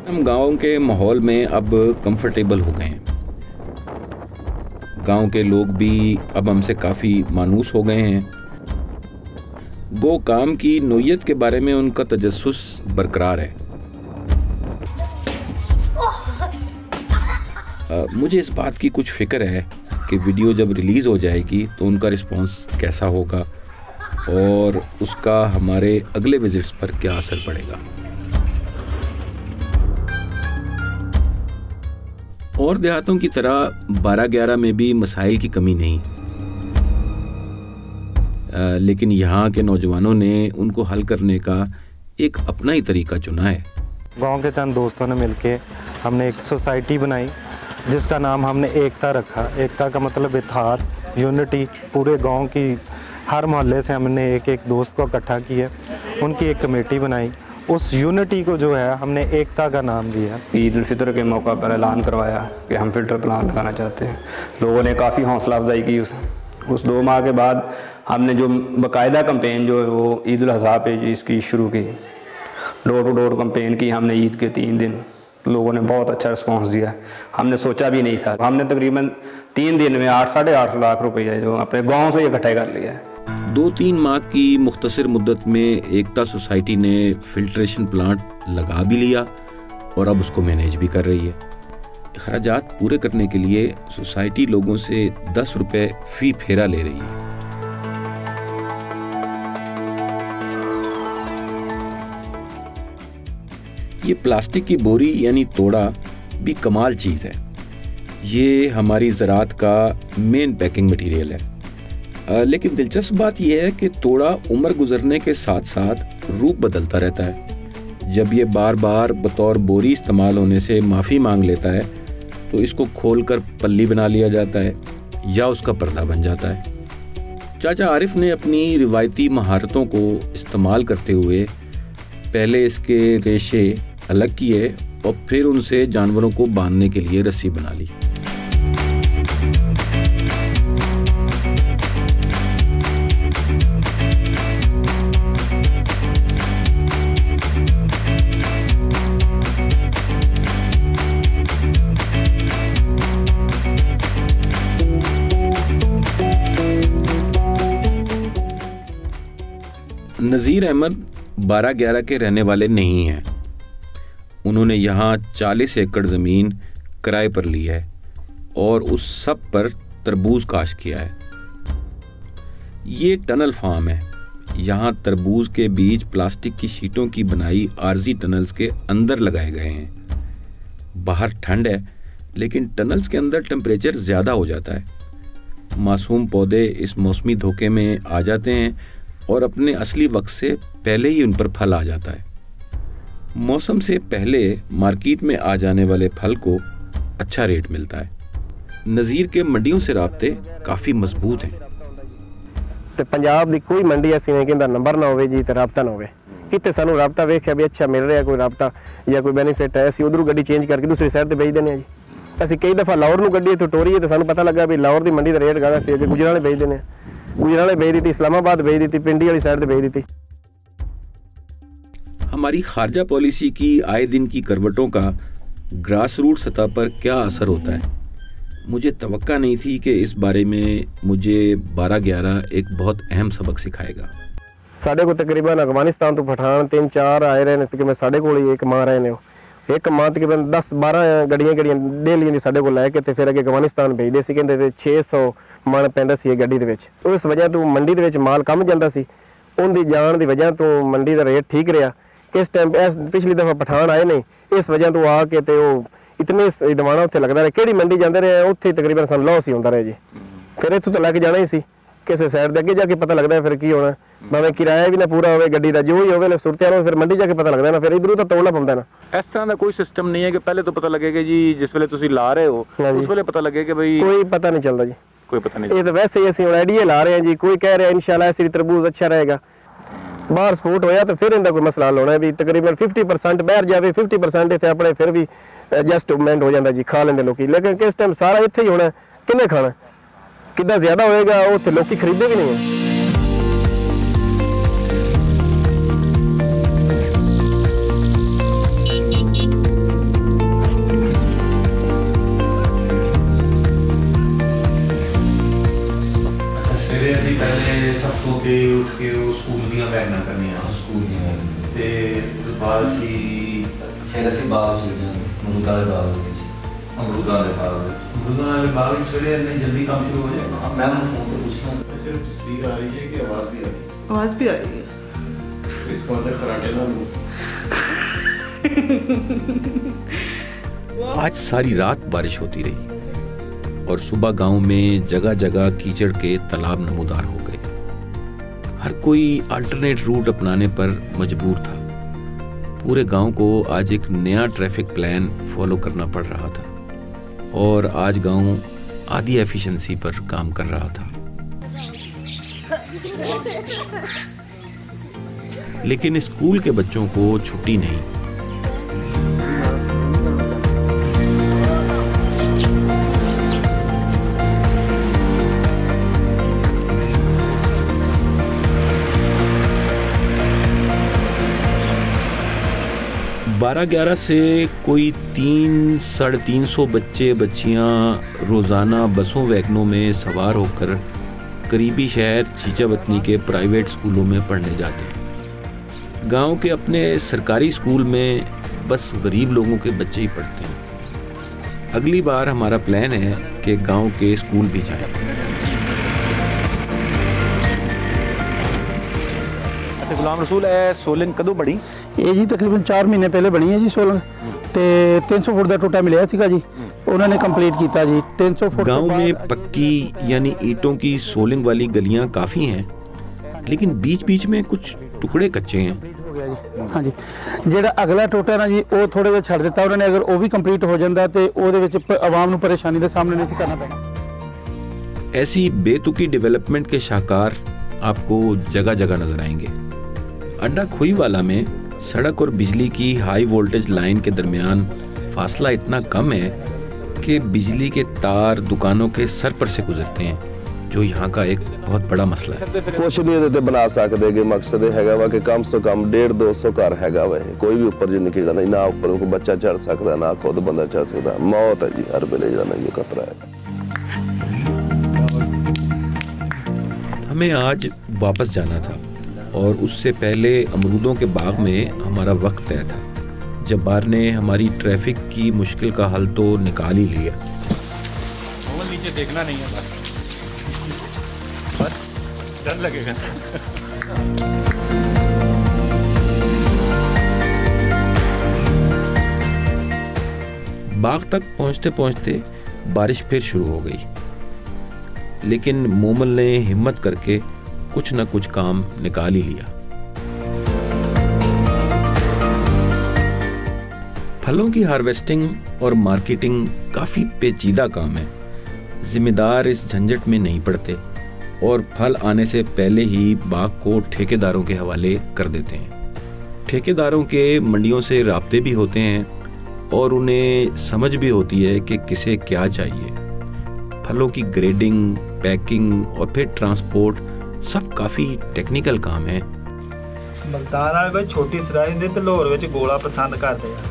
हम गांव के माहौल में अब कंफर्टेबल हो गए हैं। गांव के लोग भी अब हमसे काफ़ी मानूस हो गए हैं। गो काम की नोयत के बारे में उनका तजस्सुस बरकरार है। मुझे इस बात की कुछ फिक्र है कि वीडियो जब रिलीज़ हो जाएगी तो उनका रिस्पांस कैसा होगा और उसका हमारे अगले विजिट्स पर क्या असर पड़ेगा। और देहातों की तरह 12-11 में भी मसाइल की कमी नहीं, लेकिन यहाँ के नौजवानों ने उनको हल करने का एक अपना ही तरीका चुना है। गांव के चंद दोस्तों ने मिलके हमने एक सोसाइटी बनाई जिसका नाम हमने एकता रखा। एकता का मतलब इत्तेहाद, यूनिटी। पूरे गांव की हर मोहल्ले से हमने एक एक दोस्त को इकट्ठा किया, उनकी एक कमेटी बनाई। उस यूनिटी को जो है हमने एकता का नाम दिया। ईद उल फितर के मौका पर ऐलान करवाया कि हम फ़िल्टर प्लांट लगाना चाहते हैं। लोगों ने काफ़ी हौसला अफजाई की। उस 2 माह के बाद हमने जो बाकायदा कंपेन जो है वो ईद उल अज़हा पे इसकी शुरू की। डोर टू डोर कंपेन की हमने ईद के 3 दिन। लोगों ने बहुत अच्छा रिस्पांस दिया, हमने सोचा भी नहीं था। हमने तकरीबन 3 दिन में 8-8.5 लाख रुपये जो अपने गाँव से इकट्ठा कर लिया है। 2-3 माह की मुख्तसर मुद्दत में एकता सोसाइटी ने फिल्ट्रेशन प्लांट लगा भी लिया और अब उसको मैनेज भी कर रही है। अखराजात पूरे करने के लिए सोसाइटी लोगों से 10 रुपए फी फेरा ले रही है। ये प्लास्टिक की बोरी यानी तोड़ा भी कमाल चीज़ है। ये हमारी ज़राअत का मेन पैकिंग मटेरियल है। लेकिन दिलचस्प बात यह है कि तोड़ा उम्र गुजरने के साथ साथ रूप बदलता रहता है। जब ये बार बार बतौर बोरी इस्तेमाल होने से माफ़ी मांग लेता है तो इसको खोलकर पल्ली बना लिया जाता है या उसका पर्दा बन जाता है। चाचा आरिफ ने अपनी रिवायती महारतों को इस्तेमाल करते हुए पहले इसके रेशे अलग किए और फिर उनसे जानवरों को बांधने के लिए रस्सी बना ली। नज़ीर अहमद 12-11 के रहने वाले नहीं हैं। उन्होंने यहाँ 40 एकड़ ज़मीन किराए पर ली है और उस सब पर तरबूज काश्त किया है। ये टनल फार्म है। यहाँ तरबूज के बीज प्लास्टिक की शीटों की बनाई आर्जी टनल्स के अंदर लगाए गए हैं। बाहर ठंड है लेकिन टनल्स के अंदर टेम्परेचर ज़्यादा हो जाता है। मासूम पौधे इस मौसमी धोखे में आ जाते हैं और अपने असली वक्त से पहले ही उन पर फल आ जाता है। मौसम से पहले मार्केट में आ जाने वाले फल को अच्छा रेट मिलता है। नज़ीर के मंडियों से राब्ते काफ़ी मजबूत हैं। तो पंजाब की कोई मंडी ऐसी नहीं कि नंबर ना हो जी तो राबता ना हो कितने सानू राबता वेख्या भी अच्छा मिल रहा कोई राबता या कोई बेनीफिट है, असं उधरों गड्डी चेंज करके दूसरी साइड पर भेज देने जी। असं कई दफ़ा लाहौर में गड्डी इतों टोरी है तो सूँ पता लगा भी लाहौर की मंडी का रेट गाड़ा से गुजराले भेज देने। गुजराले भेज दी, इस्लामाबाद भेज दी, पिंडी वाली साइड भेज दी। हमारी खारजा पॉलिसी की आए दिन की करवटों का ग्रास रूट सतह पर क्या असर होता है, मुझे तवक्का नहीं थी कि इस बारे में मुझे 12-11 एक बहुत अहम सबक सिखाएगा। साढ़े को तकरीबन अफगानिस्तान तो पठान 3-4 आए रहे तकरीबन साढ़े को एक माह रहे ने। एक माह तकरीबन 10-12 गड्डियां डेली दी साढ़े को लैके तो फिर अगे अफगानिस्तान भेजते सी। कहते 600 मन पैंदा सी गड्डी दे विच। उस वजह तो मंडी दे विच माल कम जाता सी। उनकी जान की वजह तो मंडी का रेट ठीक रहा। किस टाइम पिछली दफ़ा पठान आए नहीं, इस वजह तो आके तो इतने दवाना उत्थे लगता रहा। कि मंडी जाते रहे उत्थे तकरीबन सन लॉस ही होता रहे जी। फिर इतों तो लैके जाना ही सी, किसी साइड के अगे जाके पता लगता है फिर की होना। भावें किराया भी ना पूरा हो गड्डी का जो ही हो सूरत हो, फिर मंडी जाके पता लगता है ना। फिर इधरों तो तोड़ना पौंदा ना। इस तरह का कोई सिस्टम नहीं है कि पहले तो पता लगेगा जी जिस वेले तुसीं ला रहे हो उस वेले पता लगे कि भाई कोई पता नहीं चलता जी। कोई पता नहीं। ये तो वैसे ही असं आइडिया ला रहे हैं जी। कोई कह रहा है इंशाल्लाह ऐसी तरबूज अच्छा रहेगा, बाहर सपोर्ट होया तो फिर इनका कोई मसला हल होना भी। तकरीबन 50% बाहर जाए 50% इतने अपने फिर भी एडजस्टमेंट हो जाता जी, खा लेंगे लोग। लेकिन किस टाइम सारा इत्थे ही होना, किन्ने खाना, कितना ज़्यादा होएगा उत्थे लोग खरीदे भी नहीं है। ਸਵੇਰੇ ਅਸੀਂ ਪਹਿਲੇ ਸਭ ਤੋਂ ਕੇ ਉੱਠ ਕੇ ਉਹ ਸਕੂਲ ਦੀਆਂ ਬੈਗਾਂ ਕਰਨੀਆਂ, ਸਕੂਲ ਦੀਆਂ ਤੇ ਬਾਅਦ ਅਸੀਂ ਫਿਰ ਅਸੀਂ ਬਾਗ ਚਲੇ ਜਾਂਦੇ, ਅਮਰੂਦਾਂ ਵਾਲੇ ਬਾਗ ਵਿੱਚ। ਅਮਰੂਦਾਂ ਵਾਲੇ ਬਾਗ ਵਿੱਚ ਸਵੇਰੇ ਇੰਨੀ ਜਲਦੀ ਕੰਮ ਸ਼ੁਰੂ ਹੋ ਜਾਏਗਾ। ਮੈਂ ਉਹਨੂੰ ਫੋਨ ਤੇ ਪੁੱਛਣਾ। सिर्फ तस्वीर आ रही है कि आवाज़ भी आ रही है? आवाज़ भी आ रही है। इसका मतलब खराटे ना लो। आज सारी रात बारिश होती रही और सुबह गांव में जगह जगह कीचड़ के तालाब नमूदार हो गए। हर कोई अल्टरनेट रूट अपनाने पर मजबूर था। पूरे गांव को आज एक नया ट्रैफिक प्लान फॉलो करना पड़ रहा था और आज गांव आधी एफिशिएंसी पर काम कर रहा था। लेकिन स्कूल के बच्चों को छुट्टी नहीं। बारह 11 से कोई 300-350 बच्चे बच्चियां रोज़ाना बसों वैगनों में सवार होकर करीबी शहर चीचावतनी के प्राइवेट स्कूलों में पढ़ने जाते हैं। गांव के अपने सरकारी स्कूल में बस गरीब लोगों के बच्चे ही पढ़ते हैं। अगली बार हमारा प्लान है कि गांव के स्कूल भी जाएं। अच्छा गुलाम रसूल, सोलिंग कदों बड़ी? ये जी तकरीबन 4 महीने पहले बनी है जी सोलिंग, ते 300 फुट का टोटा मिला सीगा जी, उन्होंने कंप्लीट किया जी 300 फुट। गांव में पक्की यानी ईंटों की सोलिंग वाली गलियां काफ़ी हैं, लेकिन बीच बीच में कुछ टुकड़े कच्चे हैं। हाँ जी, जेड़ा अगला टोटा ना जी वो थोड़े जिहा छड़ दिता उन्होंने, अगर वो भी कंप्लीट हो जाता तो ਉਹਦੇ ਵਿੱਚ आवाम ਨੂੰ परेशानी का सामना नहीं करना पैना। ऐसी बेतुकी डेवलपमेंट के शाहकार आपको जगह जगह नजर आएंगे। अड्डा खोईवाला में सड़क और बिजली की हाई वोल्टेज लाइन के दरमियान फासला इतना कम है कि बिजली के तार दुकानों के सर पर से गुजरते हैं, जो यहाँ का एक बहुत बड़ा मसला है। कुछ नहीं ਇਹਦੇ ਤੇ ਬਣਾ ਸਕਦੇ ਕਿ ਮਕਸਦ ਇਹ ਹੈਗਾ ਵਾ ਕਿ ਕਮ ਸੇ ਕਮ 150-200 ਘਰ ਹੈਗਾ ਵਾ, ਕੋਈ ਵੀ ਉੱਪਰ ਨਹੀਂ ਨਿਕਲਦਾ, ਨਾ ਉੱਪਰ ਕੋਈ ਬੱਚਾ ਚੜ ਸਕਦਾ, ਨਾ ਖੁਦ ਬੰਦਾ ਚੜ ਸਕਦਾ। ਮੌਤ ਹੈ ਜੀ ਹਰ ਵੇਲੇ ਜਿਹੜਾ ਨਾ ਇਹ ਖਤਰਾ ਹੈ। हमें आज वापस जाना था और उससे पहले अमरूदों के बाग में हमारा वक्त तय था। जब्बार ने हमारी ट्रैफिक की मुश्किल का हल तो निकाल ही लिया। नीचे देखना नहीं है, बस डर लगेगा। बाग तक पहुंचते पहुंचते बारिश फिर शुरू हो गई, लेकिन मोमल ने हिम्मत करके कुछ न कुछ काम निकाल ही लिया। फलों की हार्वेस्टिंग और मार्केटिंग काफ़ी पेचीदा काम है। जिम्मेदार इस झंझट में नहीं पड़ते और फल आने से पहले ही बाग को ठेकेदारों के हवाले कर देते हैं। ठेकेदारों के मंडियों से राब्ते भी होते हैं और उन्हें समझ भी होती है कि किसे क्या चाहिए। फलों की ग्रेडिंग, पैकिंग और फिर ट्रांसपोर्ट सब काफ़ी टेक्निकल काम है। मुल्तान वाले भाई छोटी सराई दे ते लाहौर विच गोला पसंद करते हैं।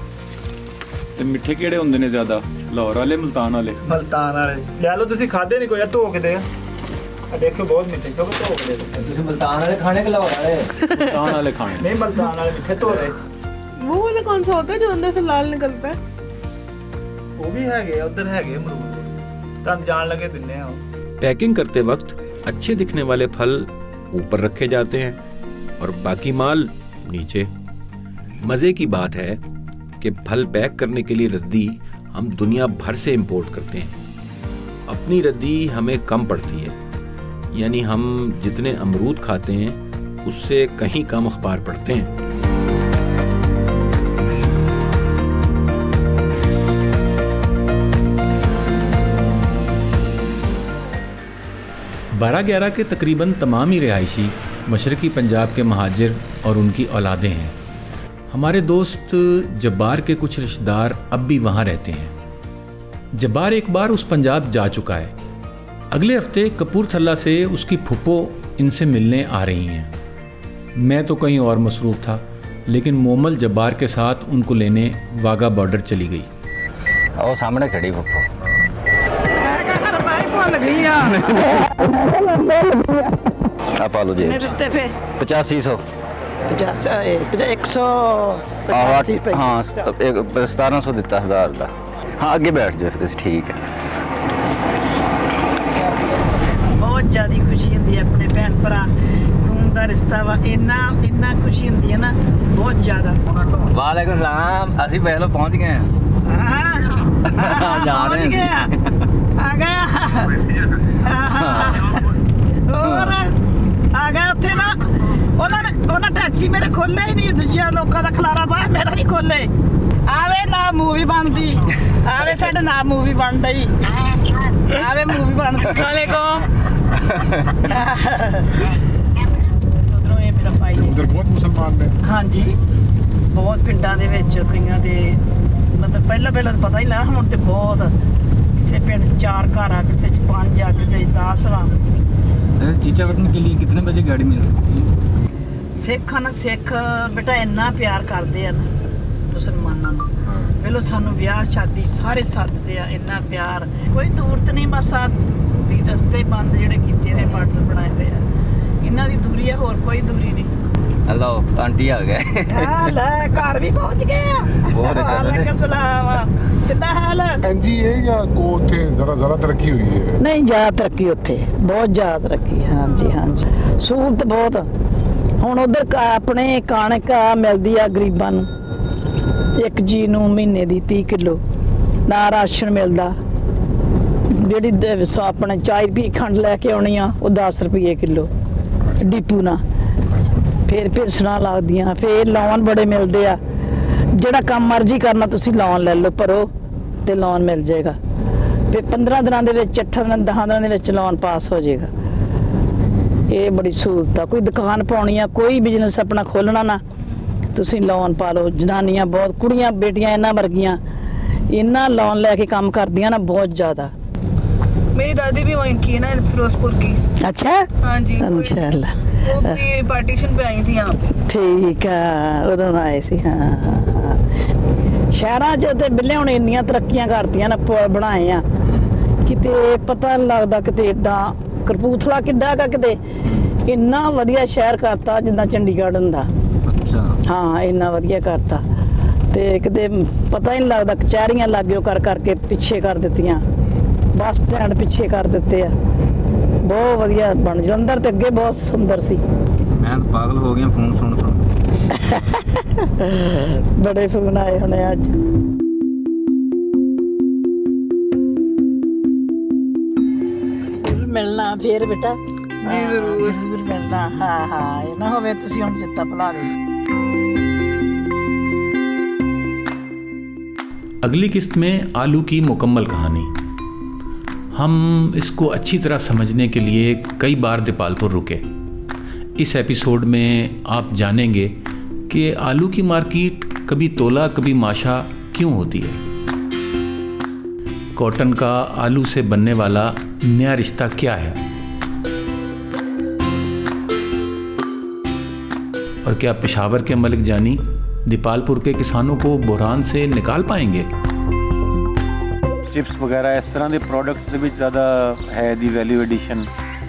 ਤੇ ਮਿੱਠੇ ਕਿਹੜੇ ਹੁੰਦੇ ਨੇ ਜ਼ਿਆਦਾ, ਲਾਹੌਰ ਵਾਲੇ ਮੁਲਤਾਨ ਵਾਲੇ? मुल्तान वाले ले लो, तुसीं खादे नहीं कोई, धो के दे। देखो बहुत मीठे, धो के दे। ਤੁਸੀਂ ਮੁਲਤਾਨ वाले खाने के लाहौर वाले? ਮੁਲਤਾਨ ਵਾਲੇ ਖਾਣੇ नहीं मुल्तान वाले मीठे धो दे। वो वाला कौन सा होता है जो अंदर से लाल निकलता है? वो भी हैगे उधर हैगे अमरूद, तुम जान लगे दिन्ने आ। पैकिंग करते वक्त अच्छे दिखने वाले फल ऊपर रखे जाते हैं और बाकी माल नीचे। मज़े की बात है कि फल पैक करने के लिए रद्दी हम दुनिया भर से इंपोर्ट करते हैं। अपनी रद्दी हमें कम पड़ती है, यानी हम जितने अमरूद खाते हैं उससे कहीं कम अखबार पढ़ते हैं। 12-11 के तकरीबन तमाम ही रिहायशी मशरक़ी पंजाब के महाजिर और उनकी औलादें हैं। हमारे दोस्त जब्बार के कुछ रिश्तेदार अब भी वहाँ रहते हैं। जब्बार एक बार उस पंजाब जा चुका है। अगले हफ्ते कपूरथला से उसकी फुप्पो इनसे मिलने आ रही हैं। मैं तो कहीं और मसरूफ़ था, लेकिन मोमल जब्बार के साथ उनको लेने वाघा बॉर्डर चली गई। और सामने खड़ी फुप्पो लगी आप आलो जी देते फिर 8500 100 हाँ 1700 दिता 1000 का। हाँ अगे बैठ जाओ फिर ठीक है। बहुत ज़्यादा खुशी होती है अपने भैन भरा खून का रिश्ता वा इन्ना खुशी होती है ना बहुत ज़्यादा। वालेकुम सलाम असी पहले पहुँच गए हैं। जा रहे हैं आ गया और आ गया उत्थे ना उन्होंने टैक्सी मेरे खोले ही नहीं दूजिया लोगों का खलारा पाया मेरा नहीं खोले। आवे ना मूवी बनती आवे साडे ना मूवी बन रही आवे मूवी बनती साले को उधरों ये मेरा भाई उधर बहुत मुसलमान ने हाँ जी बहुत पिंडां दे विच कईयां दे मतलब पहला तो पता ही लगा हुण ते बहुत किसी पिंड 4 घर आ किसी 5 आ किसी 10 वा। चीचावटन के लिए कितने बजे गाड़ी मिल सकती है? सिख ना सिख बेटा इन्ना प्यार करते हैं ना मुसलमानों वेलो सानू ब्याह शादी सारे सदते आ इन्ना प्यार कोई दूर तो नहीं बस भी रस्ते बंद जेडे कीते ने बार्डर बनाए हुए आ इन्ना दी दूरी है होर कोई दूरी नहीं। हेलो आंटी आ गए ले घर भी पहुंच गए वालेकुम सलाम कितना हाल है जी ये या को थे जरा तरक्की हुई है? नहीं ज़्यादा तरक्की उत्थे बहुत ज़्यादा तरक्की हाँ जी सहूलत बहुत हुण उधर अपने कणक मिलती आ गरीबां नूं एक जी नूं महीने दी 30 किलो ना राशन मिलता जिहड़ी अपने 4 रुपये खंड लैके आउणी आ वो 10 रुपये किलो डिपू ना फिर पिलसणां लगदियां फिर लोन बड़े मिलते आ ਜਿਹੜਾ ਕੰਮ ਮਰਜ਼ੀ ਕਰਨਾ ਤੁਸੀਂ ਲੋਨ ਲੈ ਲਓ ਭਰੋ ਤੇ ਲੋਨ ਮਿਲ ਜਾਏਗਾ ਫਿਰ 15 ਦਿਨਾਂ ਦੇ ਵਿੱਚ 8 ਦਿਨਾਂ 10 ਦਿਨਾਂ ਦੇ ਵਿੱਚ ਲੋਨ ਪਾਸ ਹੋ ਜਾਏਗਾ। ਇਹ ਬੜੀ ਸਹੂਲਤ ਆ ਕੋਈ ਦੁਕਾਨ ਪਾਉਣੀ ਆ ਕੋਈ ਬਿਜ਼ਨਸ ਆਪਣਾ ਖੋਲਣਾ ਨਾ ਤੁਸੀਂ ਲੋਨ ਪਾ ਲਓ। ਜਨਾਨੀਆਂ ਬਹੁਤ ਕੁੜੀਆਂ ਬੇਟੀਆਂ ਇਹਨਾਂ ਵਰਗੀਆਂ ਇਹਨਾਂ ਲੋਨ ਲੈ ਕੇ ਕੰਮ ਕਰਦੀਆਂ ਨਾ बहुत ज़्यादा। मेरी दादी भी वहीं की है ना फिरोजपुर की। अच्छा हाँ जी इंशाल्लाह वो भी पार्टीशन पे आई थी यहाँ पे। ठीक है उदों आए सी हाँ शहरां च ते बिल्ले हुण इन्नियां तरक्कियां करतियां ना पुल बनाए आ किते पता नहीं लगदा किते इदां करपूथला किड्डा का किते इन्ना वधिया शहर करता जिद्दां चंडीगढ़ हुंदा। हाँ इन्ना वधिया करता ते किते पता ही नहीं लगदा कचहरियां लाग्गे कर करके पिछे कर दित्तियां बस स्टैंड पिछे कर दिते आ बहुत वधिया बन जलंधर ते अगे बहुत सुंदर सी। मैं पागल हो गया फोन सुन बड़े फोन आए होने अज मिलना फिर बेटा जी जरूर मिलना। हाँ ये ना होवे तुसी हुण चित्ता भुला दे। अगली किस्त में आलू की मुकम्मल कहानी। हम इसको अच्छी तरह समझने के लिए कई बार दीपालपुर रुके। इस एपिसोड में आप जानेंगे कि आलू की मार्केट कभी तोला कभी माशा क्यों होती है, कॉटन का आलू से बनने वाला नया रिश्ता क्या है और क्या पेशावर के मलिक जानी दीपालपुर के किसानों को बुहरान से निकाल पाएंगे। चिप्स वगैरह इस तरह के प्रोडक्ट्स ਦੇ ਵਿੱਚ ਜ਼ਿਆਦਾ ਹੈ ਦੀ वैल्यू एडिशन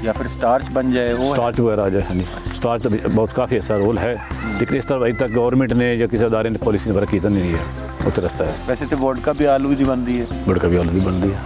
या फिर स्टार्च बन जाए वो स्टार्च वगैरह आ जाए। हाँ जी स्टार्च तो बहुत काफ़ी अच्छा रोल है लेकिन इस तरह अभी तक गवर्नमेंट ने या किसी अदारे ने पॉलिसी ने की तो नहीं है वो तो रास्ता है। वैसे तो वोडका भी आलू की बनती है वोडका भी आलू की बनती है